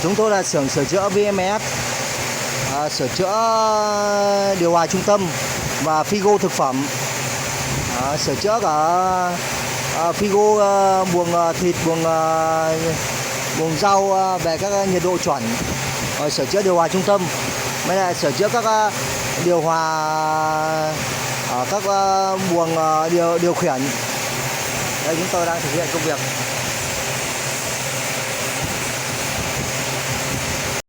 Chúng tôi là xưởng sửa chữa VMF, sửa chữa điều hòa trung tâm và Figo thực phẩm, sửa chữa cả Figo buồng thịt, buồng rau về các nhiệt độ chuẩn, sửa chữa điều hòa trung tâm, mới lại sửa chữa các điều hòa ở các buồng điều khiển. Đây chúng tôi đang thực hiện công việc.